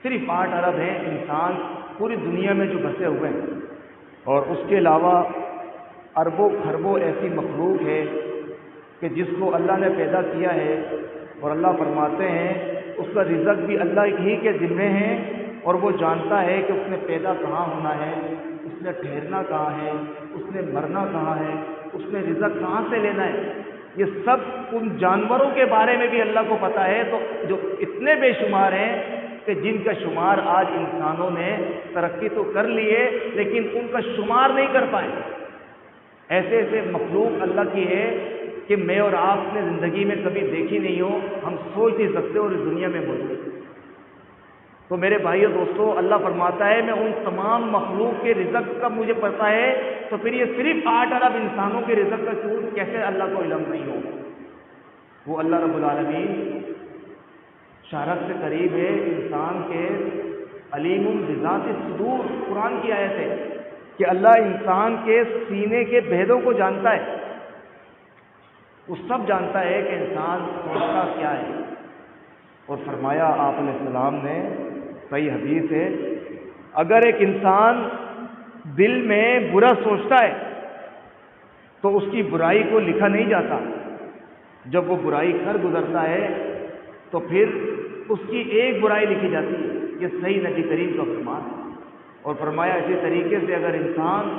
صرف 8 ارب ہیں انسان پوری دنیا میں جو بسے ہوئے ہیں، اور اس کے علاوہ اربوں خربوں ایسی مخلوق ہے کہ جس کو اللہ نے پیدا کیا ہے، اور اللہ فرماتے ہیں اس کا رزق بھی اللہ ہی کے ذمے ہے، اور وہ جانتا ہے کہ اس نے پیدا کہاں ہونا ہے، اس نے ٹھہرنا کہاں ہے، اس نے مرنا کہاں ہے، اس نے رزق کہاں سے لینا ہے۔ یہ سب ان جانوروں کے بارے میں بھی اللہ کو پتہ ہے، تو جو اتنے بے شمار ہیں کہ جن کا شمار آج انسانوں نے ترقی تو کر لیے لیکن ان کا شمار نہیں کر پائے۔ ایسے ایسے مخلوق اللہ کی ہے کہ میں اور آپ نے زندگی میں کبھی دیکھی نہیں ہو، ہم سوچ نہیں سکتے، اور اس دنیا میں موجود ہے۔ تو میرے بھائیو دوستو، اللہ فرماتا ہے میں ان تمام مخلوق کے رزق کا مجھے پتہ ہے، تو پھر یہ صرف 8 ارب انسانوں کے رزق کا کیسے اللہ کو علم نہیں ہو؟ وہ اللہ رب العالمین شارک سے قریب ہے، انسان کے علیم بذات الصدور، قرآن کی آیت ہے کہ اللہ انسان کے سینے کے بھیدوں کو جانتا ہے، وہ سب جانتا ہے کہ انسان سوچتا کیا ہے۔ اور فرمایا آپ علیہ السلام نے، صحیح حدیث ہے، اگر ایک انسان دل میں برا سوچتا ہے تو اس کی برائی کو لکھا نہیں جاتا، جب وہ برائی کر گزرتا ہے تو پھر اس کی ایک برائی لکھی جاتی ہے۔ یہ صحیح نبی کریم کا فرمان ہے۔ اور فرمایا اسی طریقے سے اگر انسان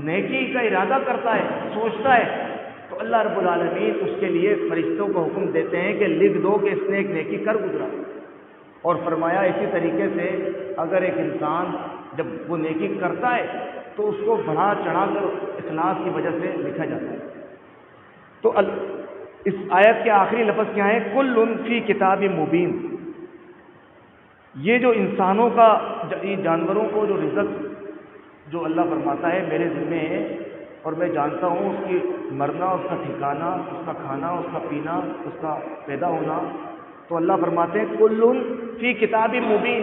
نیکی کا ارادہ کرتا ہے، سوچتا ہے، تو اللہ رب العالمین اس کے لیے فرشتوں کو حکم دیتے ہیں کہ لکھ دو کہ اس نے ایک نیکی کر گزرا۔ اور فرمایا اسی طریقے سے اگر ایک انسان جب وہ نیکی کرتا ہے تو اس کو بڑھا چڑھا کر اخلاص کی وجہ سے لکھا جاتا ہے۔ تو اس آیت کے آخری لفظ کیا ہے؟ کل فی کتاب مبین۔ یہ جو انسانوں کا، جانوروں کو جو رزق جو اللہ فرماتا ہے میرے ذمے ہے، اور میں جانتا ہوں اس کی مرنا، اس کا ٹھکانا، اس کا کھانا، اس کا پینا، اس کا پیدا ہونا، تو اللہ فرماتے ہیں کل فی کتاب مبین۔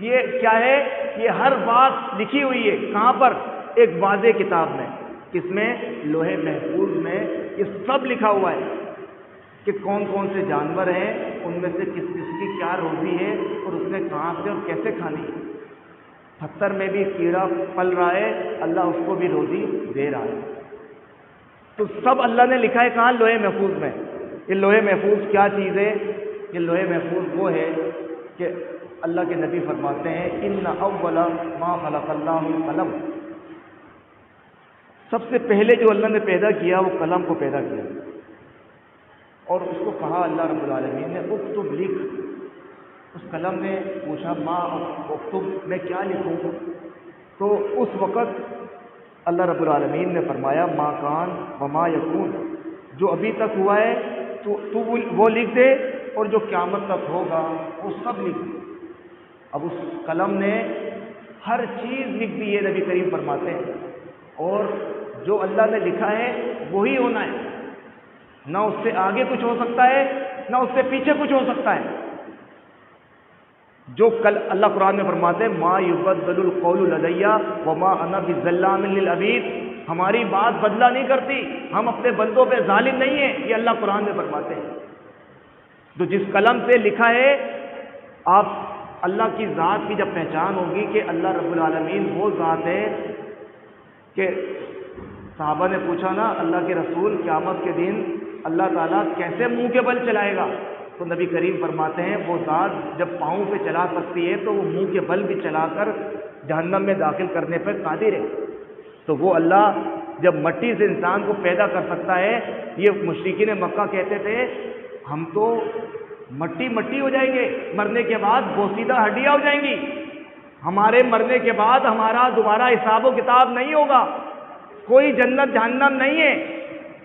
یہ کیا ہے؟ یہ ہر بات لکھی ہوئی ہے، کہاں پر؟ ایک واضح کتاب میں۔ کس میں؟ لوح محفوظ میں یہ سب لکھا ہوا ہے کہ کون کون سے جانور ہیں، ان میں سے کس کس کی کیا روزی ہے، اور اس نے کہاں سے اور کیسے کھانی ہے۔ پتھر میں بھی کیڑا پل رہا ہے، اللہ اس کو بھی روزی دے رہا ہے۔ تو سب اللہ نے لکھا ہے کہاں؟ لوح محفوظ میں۔ یہ لوح محفوظ کیا چیز ہے؟ یہ لوح محفوظ وہ ہے کہ اللہ کے نبی فرماتے ہیں ان اول ما خلق اللہ القلم، سب سے پہلے جو اللہ نے پیدا کیا وہ قلم کو پیدا کیا، اور اس کو کہا اللہ رب العالمین نے اکتب، لکھ۔ اس قلم نے پوچھا ما اکتب، میں کیا لکھوں؟ تو اس وقت اللہ رب العالمین نے فرمایا ما کان وما یکون، جو ابھی تک ہوا ہے تو وہ لکھ دے، اور جو قیامت تک ہوگا وہ سب لکھ دے۔ اب اس قلم نے ہر چیز لکھ دی ہے، نبی کریم فرماتے ہیں، اور جو اللہ نے لکھا ہے وہی ہونا ہے، نہ اس سے آگے کچھ ہو سکتا ہے نہ اس سے پیچھے کچھ ہو سکتا ہے۔ جو کل اللہ قرآن میں فرماتے ہیں ما یبدل القول لدی وما انا بظلام للعبید، ہماری بات بدلہ نہیں کرتی، ہم اپنے بندوں پہ ظالم نہیں ہیں، یہ اللہ قرآن میں فرماتے ہیں۔ تو جس قلم سے لکھا ہے، آپ اللہ کی ذات کی جب پہچان ہوگی کہ اللہ رب العالمین وہ ذات ہے کہ صحابہ نے پوچھا نا اللہ کے رسول قیامت کے دن اللہ تعالیٰ کیسے منہ کے بل چلائے گا؟ تو نبی کریم فرماتے ہیں وہ ذات جب پاؤں پہ چلا سکتی ہے تو وہ منہ کے بل بھی چلا کر جہنم میں داخل کرنے پر قادر ہے۔ تو وہ اللہ جب مٹی سے انسان کو پیدا کر سکتا ہے، یہ مشرکین مکہ کہتے تھے ہم تو مٹی مٹی ہو جائیں گے، مرنے کے بعد بوسیدہ ہڈیاں ہو جائیں گی، ہمارے مرنے کے بعد ہمارا دوبارہ حساب و کتاب نہیں ہوگا، کوئی جنت جہنم نہیں ہے،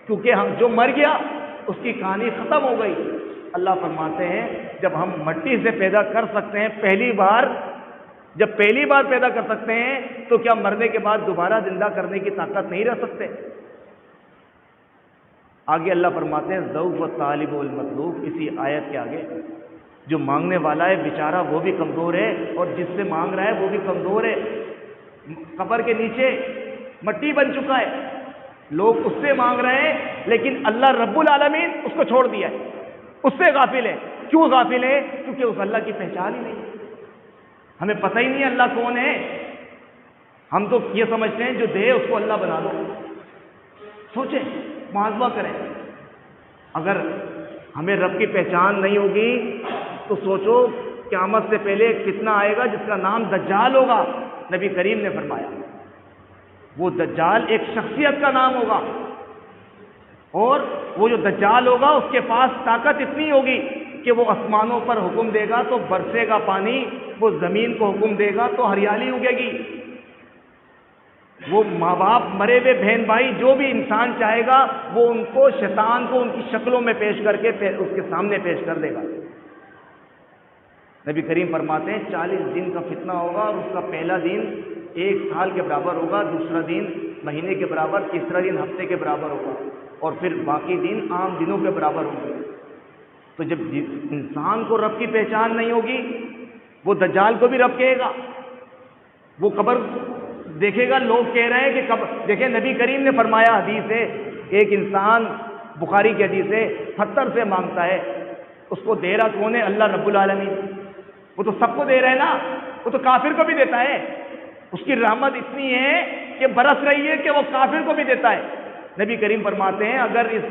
کیونکہ ہم جو مر گیا اس کی کہانی ختم ہو گئی۔ اللہ فرماتے ہیں جب ہم مٹی سے پیدا کر سکتے ہیں جب پہلی بار پیدا کر سکتے ہیں تو کیا مرنے کے بعد دوبارہ زندہ کرنے کی طاقت نہیں رہ سکتے؟ آگے اللہ فرماتے ہیں ذوق و طالب والمطلوب، اسی آیت کے آگے جو مانگنے والا ہے بیچارہ وہ بھی کمزور ہے، اور جس سے مانگ رہا ہے وہ بھی کمزور ہے۔ قبر کے نیچے مٹی بن چکا ہے، لوگ اس سے مانگ رہے ہیں، لیکن اللہ رب العالمین اس کو چھوڑ دیا ہے، اس سے غافل ہے۔ کیوں غافل ہے؟ کیونکہ اس اللہ کی پہچان ہی نہیں۔ ہمیں پتہ ہی نہیں اللہ کون ہے. ہم تو یہ سمجھتے ہیں جو دے اس کو اللہ بنا دو. سوچیں، محاسبہ کریں. اگر ہمیں رب کی پہچان نہیں ہوگی تو سوچو قیامت سے پہلے کتنا آئے گا جس کا نام دجال ہوگا. نبی کریم نے فرمایا وہ دجال ایک شخصیت کا نام ہوگا، اور وہ جو دجال ہوگا اس کے پاس طاقت اتنی ہوگی کہ وہ آسمانوں پر حکم دے گا تو برسے گا پانی، وہ زمین کو حکم دے گا تو ہریالی اگے گی. وہ ماں باپ، مرے ہوئے بہن بھائی، جو بھی انسان چاہے گا وہ ان کو، شیطان کو ان کی شکلوں میں پیش کر کے اس کے سامنے پیش کر دے گا. نبی کریم فرماتے ہیں 40 دن کا فتنہ ہوگا، اور اس کا پہلا دن 1 سال کے برابر ہوگا، دوسرا دن مہینے کے برابر، تیسرا دن ہفتے کے برابر ہوگا، اور پھر باقی دن عام دنوں کے برابر ہوں گے. تو جب انسان کو رب کی پہچان نہیں ہوگی، وہ دجال کو بھی رب کہے گا. وہ قبر دیکھے گا، لوگ کہہ رہے ہیں کہ دیکھیں نبی کریم نے فرمایا، حدیث ہے، ایک انسان، بخاری کی حدیث ہے، پتھر سے مانگتا ہے، اس کو دے رہا کون ہے؟ اللہ رب العالمین. وہ تو سب کو دے رہا ہے نا، وہ تو کافر کو بھی دیتا ہے. اس کی رحمت اتنی ہے کہ برس رہی ہے کہ وہ کافر کو بھی دیتا ہے. نبی کریم فرماتے ہیں اگر اس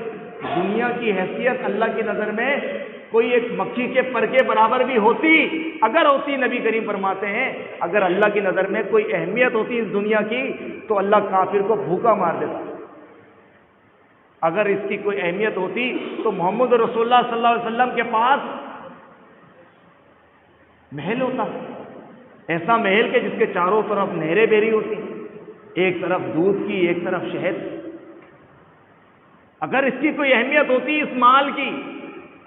دنیا کی حیثیت اللہ کی نظر میں کوئی ایک مکھی کے پر کے برابر بھی ہوتی، اگر ہوتی، نبی کریم فرماتے ہیں اگر اللہ کی نظر میں کوئی اہمیت ہوتی اس دنیا کی تو اللہ کافر کو بھوکا مار دیتا. اگر اس کی کوئی اہمیت ہوتی تو محمد رسول اللہ صلی اللہ علیہ وسلم کے پاس محل ہوتا، ایسا محل کہ جس کے چاروں طرف نہریں بہری ہوتی، ایک طرف دودھ کی، ایک طرف شہد. اگر اس کی کوئی اہمیت ہوتی اس مال کی،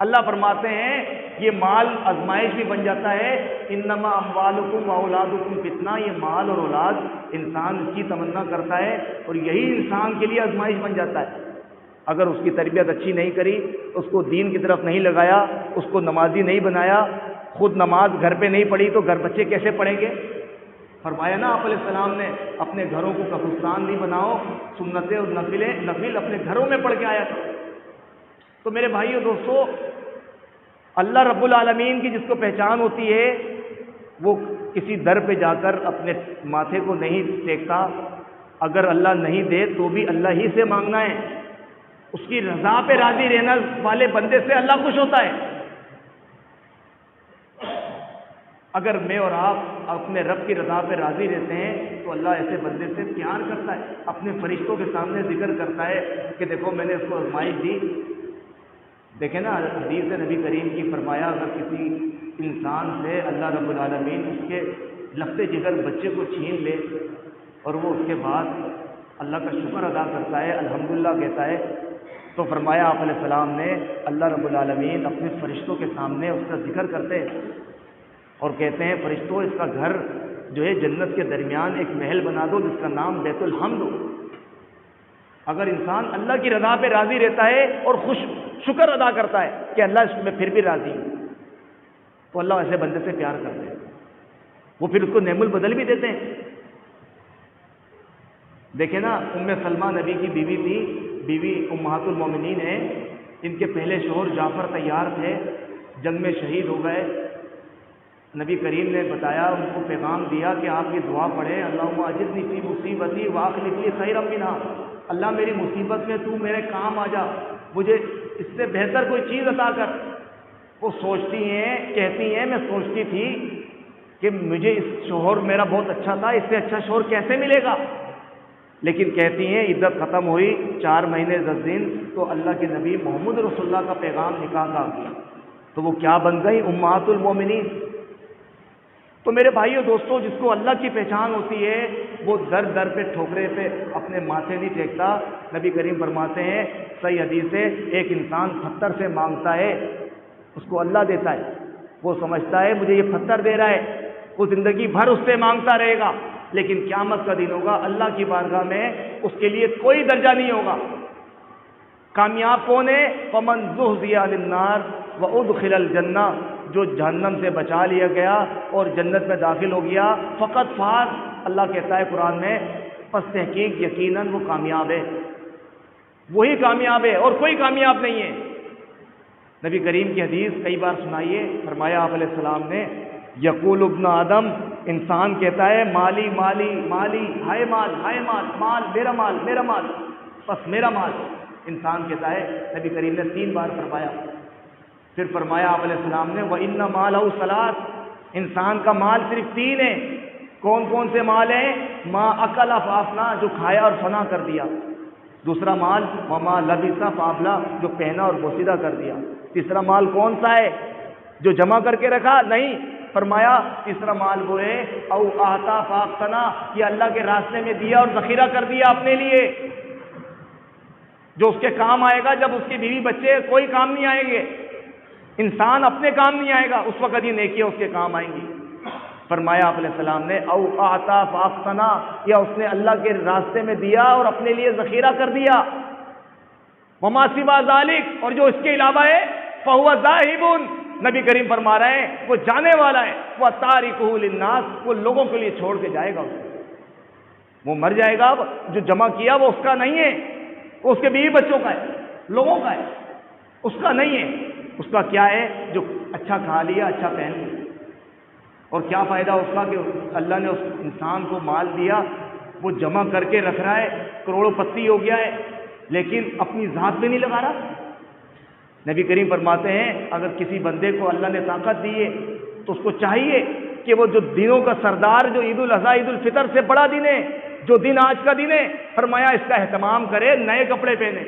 اللہ فرماتے ہیں یہ مال آزمائش بھی بن جاتا ہے. انما اموالکم و اولادکم فتنہ، یہ مال اور اولاد انسان اس کی تمنا کرتا ہے اور یہی انسان کے لیے آزمائش بن جاتا ہے. اگر اس کی تربیت اچھی نہیں کری، اس کو دین کی طرف نہیں لگایا، اس کو نمازی نہیں بنایا، خود نماز گھر پہ نہیں پڑھی تو گھر بچے کیسے پڑھیں گے؟ فرمایا نا آپ علیہ السلام نے اپنے گھروں کو قبرستان نہیں بناؤ، سنتیں اور نفل اپنے گھروں میں پڑھ کے آیا تھا. تو میرے بھائیو دوستو، اللہ رب العالمین کی جس کو پہچان ہوتی ہے وہ کسی در پہ جا کر اپنے ماتھے کو نہیں ٹیکتا. اگر اللہ نہیں دے تو بھی اللہ ہی سے مانگنا ہے. اس کی رضا پہ راضی رہنے والے بندے سے اللہ خوش ہوتا ہے. اگر میں اور آپ اپنے رب کی رضا پہ راضی رہتے ہیں تو اللہ ایسے بندے سے پیار کرتا ہے، اپنے فرشتوں کے سامنے ذکر کرتا ہے کہ دیکھو میں نے اس کو آزمائش دی. دیکھیں نا حدیث نبی کریم کی فرمایا اگر کسی انسان سے اللہ رب العالمین اس کے لفظ جگر بچے کو چھین لے اور وہ اس کے بعد اللہ کا شکر ادا کرتا ہے، الحمدللہ کہتا ہے، تو فرمایا آپ علیہ السلام نے اللہ رب العالمین اپنے فرشتوں کے سامنے اس کا ذکر کرتے ہیں اور کہتے ہیں فرشتوں اس کا گھر جو ہے جنت کے درمیان ایک محل بنا دو جس کا نام بیت الحمد ہو. اگر انسان اللہ کی رضا پہ راضی رہتا ہے اور شکر ادا کرتا ہے کہ اللہ اس میں پھر بھی راضی ہے تو اللہ ایسے بندے سے پیار کرتے ہیں، وہ پھر اس کو نعم البدل بھی دیتے ہیں. دیکھیں نا ام سلمہ نبی کی بیوی تھی، بیوی امہات المومنین ہیں. ان کے پہلے شوہر جعفر طیار تھے، جنگ میں شہید ہو گئے. نبی کریم نے بتایا، ان کو پیغام دیا کہ آپ یہ دعا پڑھیں، اللہم اجرنی فی مصیبتی واخلف لی خیرا منہا، اللہ میری مصیبت میں تو میرے کام آ جا، مجھے اس سے بہتر کوئی چیز عطا کر. وہ سوچتی ہیں، کہتی ہیں میں سوچتی تھی کہ مجھے اس شوہر میرا بہت اچھا تھا، اس سے اچھا شوہر کیسے ملے گا. لیکن کہتی ہیں عدت ختم ہوئی 4 مہینے 10 دن تو اللہ کے نبی محمد رسول اللہ کا پیغام نکاح کا آ گیا تو وہ کیا بن گئی؟ امہات المومنین. تو میرے بھائیو دوستو، جس کو اللہ کی پہچان ہوتی ہے وہ در در پہ ٹھوکرے پہ اپنے ماتھے نہیں ٹیکتا. نبی کریم فرماتے ہیں صحیح حدیث ہے، ایک انسان پتھر سے مانگتا ہے اس کو اللہ دیتا ہے، وہ سمجھتا ہے مجھے یہ پتھر دے رہا ہے، وہ زندگی بھر اس سے مانگتا رہے گا، لیکن قیامت کا دن ہوگا اللہ کی بارگاہ میں اس کے لیے کوئی درجہ نہیں ہوگا. کامیاب کون ہے؟ فمن زحزح عن النار وادخل الجنہ، جو جہنم سے بچا لیا گیا اور جنت میں داخل ہو گیا، فقط فاز. اللہ کہتا ہے قرآن میں پس تحقیق یقیناً وہ کامیاب ہے، وہی کامیاب ہے اور کوئی کامیاب نہیں ہے. نبی کریم کی حدیث کئی بار سنائیے، فرمایا آپ علیہ السلام نے یقول ابن آدم انسان کہتا ہے مالی مالی مالی، ہائے مال ہائے مال، مال میرا مال میرا مال، بس میرا مال. انسان کہتا ہے. نبی کریم نے 3 بار فرمایا. پھر فرمایا آپ علیہ السلام نے وَإِنَّ مَالَهُ ثَلَاثٌ، انسان کا مال صرف 3 ہے. کون کون سے مال ہیں؟ ما اکل فافنا، جو کھایا اور فنا کر دیا. دوسرا مال وما لبس فابلا، جو پہنا اور بوسیدہ کر دیا. تیسرا مال کون سا ہے؟ جو جمع کر کے رکھا نہیں. فرمایا تیسرا مال وہ ہے او آتا فاقتنا، یہ اللہ کے راستے میں دیا اور ذخیرہ کر دیا اپنے لیے، جو اس کے کام آئے گا جب اس کی بیوی بچے کوئی کام نہیں آئیں گے. انسان اپنے کام نہیں آئے گا، اس وقت یہ نیکیاں اس کے کام آئیں گی. فرمایا آپ علیہ السلام نے او آتا فاقتنا، یا اس نے اللہ کے راستے میں دیا اور اپنے لیے ذخیرہ کر دیا. وما سوا ذالک، اور جو اس کے علاوہ ہے فہو ذاہب، نبی کریم فرما رہے ہیں وہ جانے والا ہے. وہ تارکہ للناس، وہ لوگوں کے لیے چھوڑ کے جائے گا اسے. وہ مر جائے گا. اب جو جمع کیا وہ اس کا نہیں ہے، وہ اس کے بیوی بچوں کا ہے، لوگوں کا ہے، اس کا نہیں ہے. اس کا کیا ہے؟ جو اچھا کھا لیا، اچھا پہن لیا. اور کیا فائدہ اس کا کہ اللہ نے اس انسان کو مال دیا، وہ جمع کر کے رکھ رہا ہے، کروڑوں پتی ہو گیا ہے، لیکن اپنی ذات میں نہیں لگا رہا. نبی کریم فرماتے ہیں اگر کسی بندے کو اللہ نے طاقت دی ہے تو اس کو چاہیے کہ وہ جو دنوں کا سردار، جو عید الاضحیٰ عید الفطر سے بڑا دن ہے، جو دن آج کا دن ہے، فرمایا اس کا اہتمام کرے، نئے کپڑے پہنے.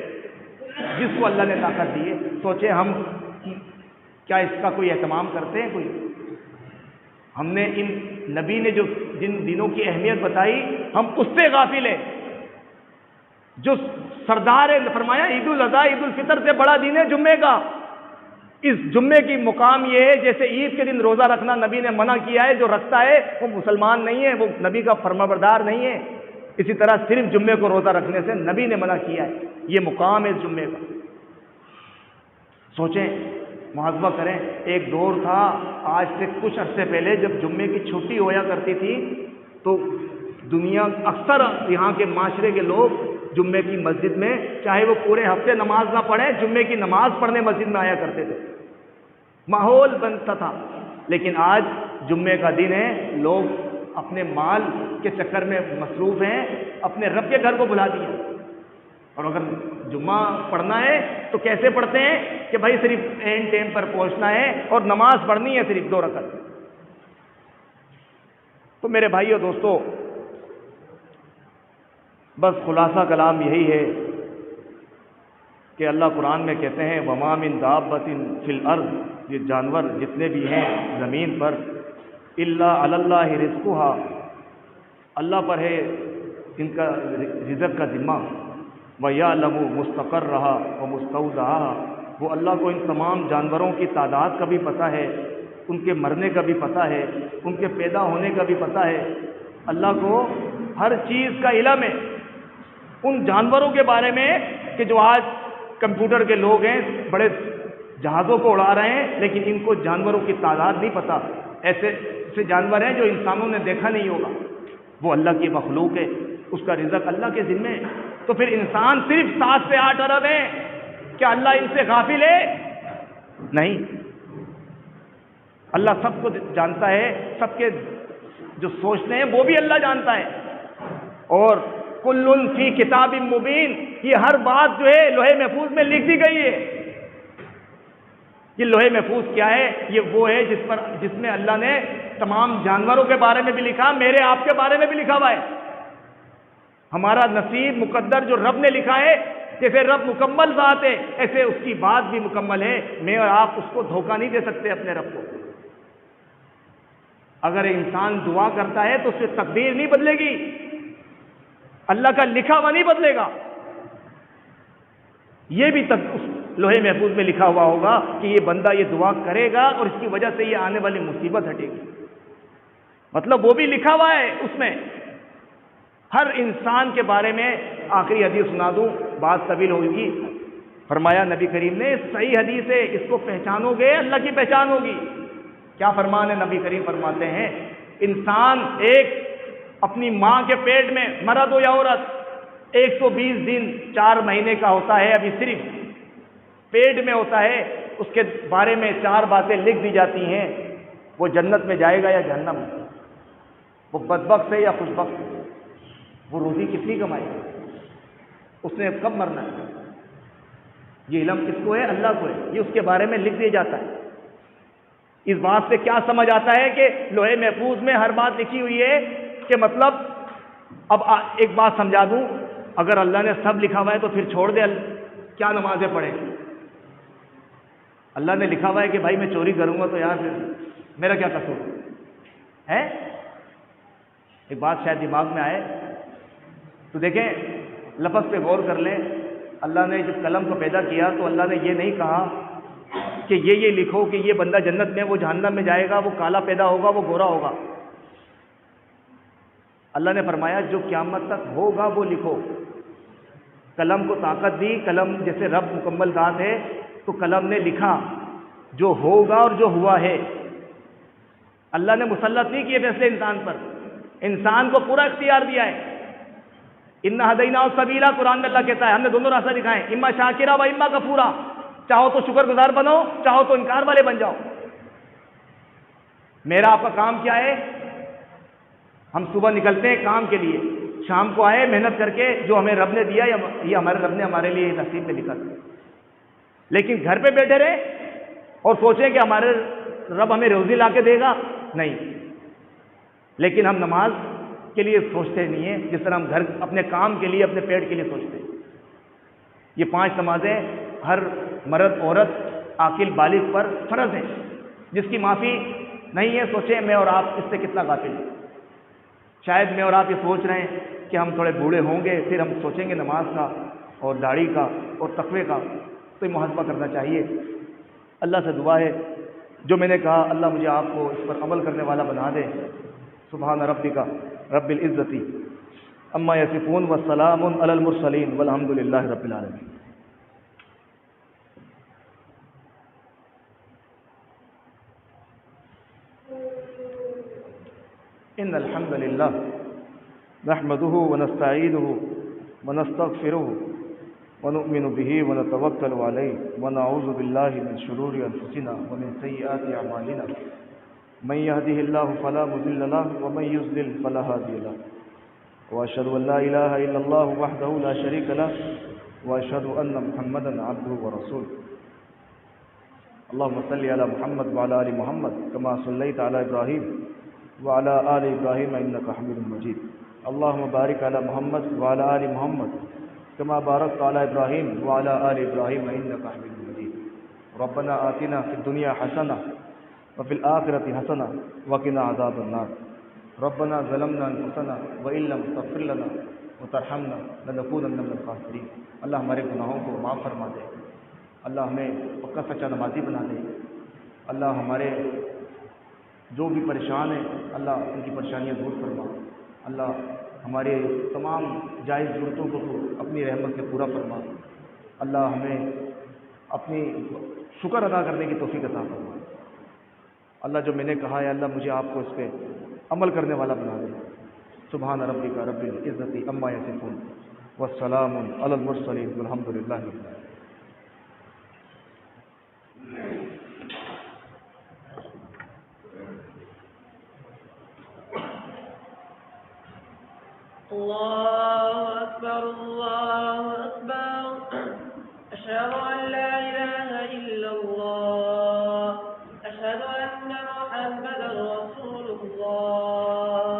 جس کو اللہ نے طاقت دی ہے. سوچے ہم کیا اس کا کوئی اہتمام کرتے ہیں؟ کوئی. ہم نے ان نبی نے جو جن دنوں کی اہمیت بتائی ہم اس سے غافل ہیں. جو سردار ہے، فرمایا عید الاضحیٰ عید الفطر سے بڑا دن ہے جمعے کا. اس جمعے کی مقام یہ ہے جیسے عید کے دن روزہ رکھنا نبی نے منع کیا ہے، جو رکھتا ہے وہ مسلمان نہیں ہے، وہ نبی کا فرمانبردار نہیں ہے. اسی طرح صرف جمعے کو روزہ رکھنے سے نبی نے منع کیا ہے. یہ مقام ہے اس جمعے کا. سوچیں، محاسبہ کریں. ایک دور تھا آج سے کچھ عرصے پہلے جب جمعے کی چھٹی ہویا کرتی تھی تو دنیا اکثر یہاں کے معاشرے کے لوگ جمعے کی مسجد میں، چاہے وہ پورے ہفتے نماز نہ پڑھیں، جمعے کی نماز پڑھنے مسجد میں آیا کرتے تھے. ماحول بنتا تھا. لیکن آج جمعے کا دن ہے، لوگ اپنے مال کے چکر میں مصروف ہیں، اپنے رب کے گھر کو بھلا دیا. اور اگر جمعہ پڑھنا ہے تو کیسے پڑھتے ہیں کہ بھائی صرف اینڈ ٹائم پر پہنچنا ہے اور نماز پڑھنی ہے صرف 2 رکعت. تو میرے بھائیو دوستو، بس خلاصہ کلام یہی ہے کہ اللہ قرآن میں کہتے ہیں وَمَا مِن دَابَّةٍ فِي الْأَرْضِ، یہ جانور جتنے بھی ہیں زمین پر، إِلَّا عَلَى اللَّهِ رِزْقُهَا، اللہ پر ہے ان کا رزق کا ذمہ. وَيَعْلَمُ مُسْتَقَرَّهَا وَمُسْتَوْدَعَهَا، وہ اللہ کو ان تمام جانوروں کی تعداد کا بھی پتہ ہے، ان کے مرنے کا بھی پتہ ہے، ان کے پیدا ہونے کا بھی پتہ ہے. اللہ کو ہر چیز کا علم ہے. ان جانوروں کے بارے میں کہ جو آج کمپیوٹر کے لوگ ہیں، بڑے جہازوں کو اڑا رہے ہیں، لیکن ان کو جانوروں کی تعداد نہیں پتہ. ایسے جانور ہیں جو انسانوں نے دیکھا نہیں ہوگا. وہ اللہ کی مخلوق ہے، اس کا رزق اللہ کے ذمے ہے. تو پھر انسان صرف 7 سے 8 ارب ہیں، کیا اللہ ان سے غافل ہے؟ نہیں. اللہ سب کو جانتا ہے، سب کے جو سوچتے ہیں وہ بھی اللہ جانتا ہے. اور کل فی کتاب مبین، یہ ہر بات جو ہے لوح محفوظ میں لکھ دی گئی ہے. یہ لوح محفوظ کیا ہے؟ یہ وہ ہے جس میں اللہ نے تمام جانوروں کے بارے میں بھی لکھا، میرے آپ کے بارے میں بھی لکھا ہوا ہے. ہمارا نصیب مقدر جو رب نے لکھا ہے، جیسے رب مکمل ذات ہے ایسے اس کی بات بھی مکمل ہے. میں اور آپ اس کو دھوکہ نہیں دے سکتے اپنے رب کو. اگر انسان دعا کرتا ہے تو اس سے تقدیر نہیں بدلے گی، اللہ کا لکھا ہوا نہیں بدلے گا. یہ بھی اس لوح محفوظ میں لکھا ہوا ہوگا کہ یہ بندہ یہ دعا کرے گا اور اس کی وجہ سے یہ آنے والی مصیبت ہٹے گی. مطلب وہ بھی لکھا ہوا ہے اس میں ہر انسان کے بارے میں. آخری حدیث سنا دوں، بات طویل ہوگی. فرمایا نبی کریم نے، صحیح حدیث ہے، اس کو پہچانو گے اللہ کی پہچان ہوگی. کیا فرمان ہے؟ نبی کریم فرماتے ہیں انسان ایک اپنی ماں کے پیٹ میں، مرد ہو یا عورت، 120 دن 4 مہینے کا ہوتا ہے، ابھی صرف پیٹ میں ہوتا ہے. اس کے بارے میں 4 باتیں لکھ دی جاتی ہیں، وہ جنت میں جائے گا یا جہنم میں. وہ بدبخت ہے یا خوشبخت ہے، وہ روزی کتنی کمائے گا، اس نے کب مرنا ہے؟ یہ علم کس کو ہے؟ اللہ کو ہے، یہ اس کے بارے میں لکھ دیا جاتا ہے۔ اس بات سے کیا سمجھ آتا ہے کہ لوہے محفوظ میں ہر بات لکھی ہوئی ہے، کہ مطلب اب ایک بات سمجھا دوں، اگر اللہ نے سب لکھا ہوا ہے تو پھر چھوڑ دے، کیا نمازیں پڑھیں؟ اللہ نے لکھا ہوا ہے کہ بھائی میں چوری کروں گا تو یار پھر میرا کیا قصور ہے؟ ایک بات شاید دماغ میں آئے تو دیکھیں، لفظ پہ غور کر لیں۔ اللہ نے جب قلم کو پیدا کیا تو اللہ نے یہ نہیں کہا کہ یہ لکھو کہ یہ بندہ جنت میں، وہ جہنم میں جائے گا، وہ کالا پیدا ہوگا، وہ گورا ہوگا۔ اللہ نے فرمایا جو قیامت تک ہوگا وہ لکھو۔ قلم کو طاقت دی، قلم جیسے رب مکمل ذات ہے تو قلم نے لکھا جو ہوگا اور جو ہوا ہے۔ اللہ نے مسلط نہیں کیے فیصلے انسان پر، انسان کو پورا اختیار دیا ہے۔ اِنَّا هَدَيْنَاهُ السَّبِيلَ، قرآن میں اللہ کہتا ہے ہم نے دونوں راستہ دکھائے، اما شاکرا و اما کفورا، چاہو تو شکر گزار بنو، چاہو تو انکار والے بن جاؤ۔ میرا آپ کا کام کیا ہے؟ ہم صبح نکلتے ہیں کام کے لیے، شام کو آئے محنت کر کے جو ہمیں رب نے دیا، یہ ہمارے رب نے ہمارے لیے نصیب میں لکھا تھا۔ لیکن گھر پہ بیٹھے رہے اور سوچیں کہ ہمارے رب ہمیں روزی لا کے دے گا، نہیں۔ لیکن ہم نماز کے لیے سوچتے نہیں ہیں جس طرح ہم گھر اپنے کام کے لیے، اپنے پیٹ کے لیے سوچتے ہیں۔ یہ 5 نمازیں ہر مرد عورت عاقل بالغ پر فرض ہیں، جس کی معافی نہیں ہے۔ سوچیں میں اور آپ اس سے کتنا غافل ہیں۔ شاید میں اور آپ یہ سوچ رہے ہیں کہ ہم تھوڑے بوڑھے ہوں گے پھر ہم سوچیں گے نماز کا اور داڑھی کا اور تقوی کا، تو یہ محاسبہ کرنا چاہیے۔ اللہ سے دعا ہے جو میں نے کہا اللہ مجھے آپ کو اس پر عمل کرنے والا بنا دے۔ سبحان ربک رب العزت عما یصفون والسلام علی المرسلین والحمد للہ رب العالمین۔ ان الحمد للہ نحمده ونستعینه ونستغفره ونؤمن به ونتوکل علیہ ونعوذ باللہ من شرور انفسنا ومن سیئات اعمالنا من يهده الله فلا مضل له ومن يضلل فلا هادي له واشهد ان لا اله الا الله وحده لا شريك له واشهد ان محمدا عبده ورسوله اللهم صل على محمد وعلى ال محمد كما صليت على ابراهيم وعلى ال ابراهيم انك حميد مجيد اللهم بارك على محمد وعلى ال محمد كما باركت على ابراهيم وعلى ال ابراهيم انك حميد مجيد ربنا آتنا في الدنيا حسنه وفي الآخرة حسنة وقنا عذاب النار ربنا ظلمنا انفسنا وإن لم تغفر لنا وترحمنا لنكونن من الخاسرين۔ اللہ ہمارے گناہوں کو معاف فرما دے، اللہ ہمیں پکا سچا نمازی بنا دے، اللہ ہمارے جو بھی پریشان ہیں اللہ ان کی پریشانیاں دور فرما، اللہ ہمارے تمام جائز ضرورتوں کو تو اپنی رحمت سے پورا فرما، اللہ ہمیں اپنی شکر ادا کرنے کی توفیق عطا فرما۔ اللہ جو میں نے کہا ہے اللہ مجھے آپ کو اس پہ عمل کرنے والا بنا دے۔ سبحان ربک رب العزت عما یصفون والسلام علی المرسلین والحمد للہ رب العالمین۔ اللہ اکبر اللہ اکبر، اشہد ان لا الہ الا اللہ، اشہد ان محمدا رسول اللہ،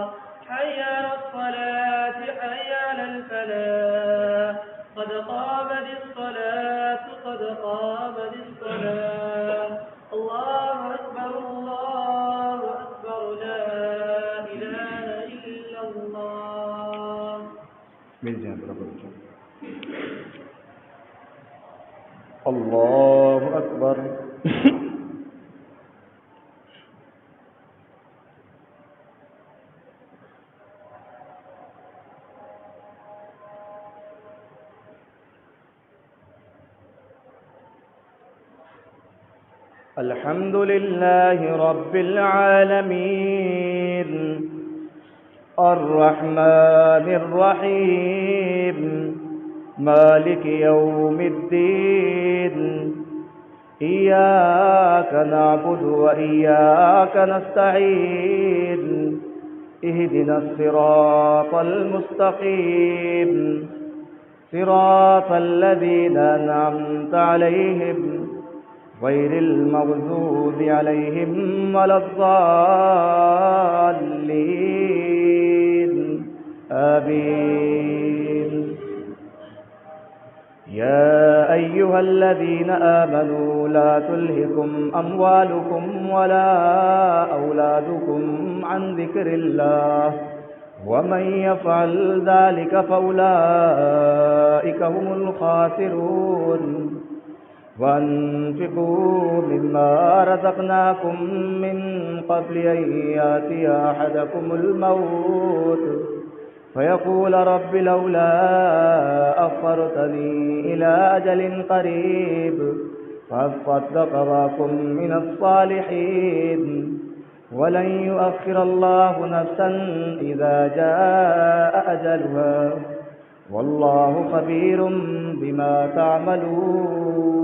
حی علی الصلاة حی علی الفلاح، قد قامت الصلاة قد قامت الصلاة، اللہ اکبر اللہ اکبر، لا الہ الا اللہ۔ مل جائیں برابر اللہ اکبر۔ الحمد للہ رب العالمین الرحمن الرحیم مالک یوم الدین ایاک نعبد و ایاک نستعین اهدنا الصراط المستقيم صراط الذين أنعمت عليهم غير المغضوب عليهم ولا الضالين آمين. يا أيها الذين آمنوا لا تلهكم أموالكم ولا أولادكم عن ذكر الله ومن يفعل ذلك فأولئك هم الخاسرون. وأنفقوا مما رزقناكم من قبل أن يأتي أحدكم الموت فيقول رب لولا أخرتني إلى أجل قريب فأصدق وأكن من الصالحين ولن يؤخر الله نفسا إذا جاء أجلها والله خبير بما تعملون.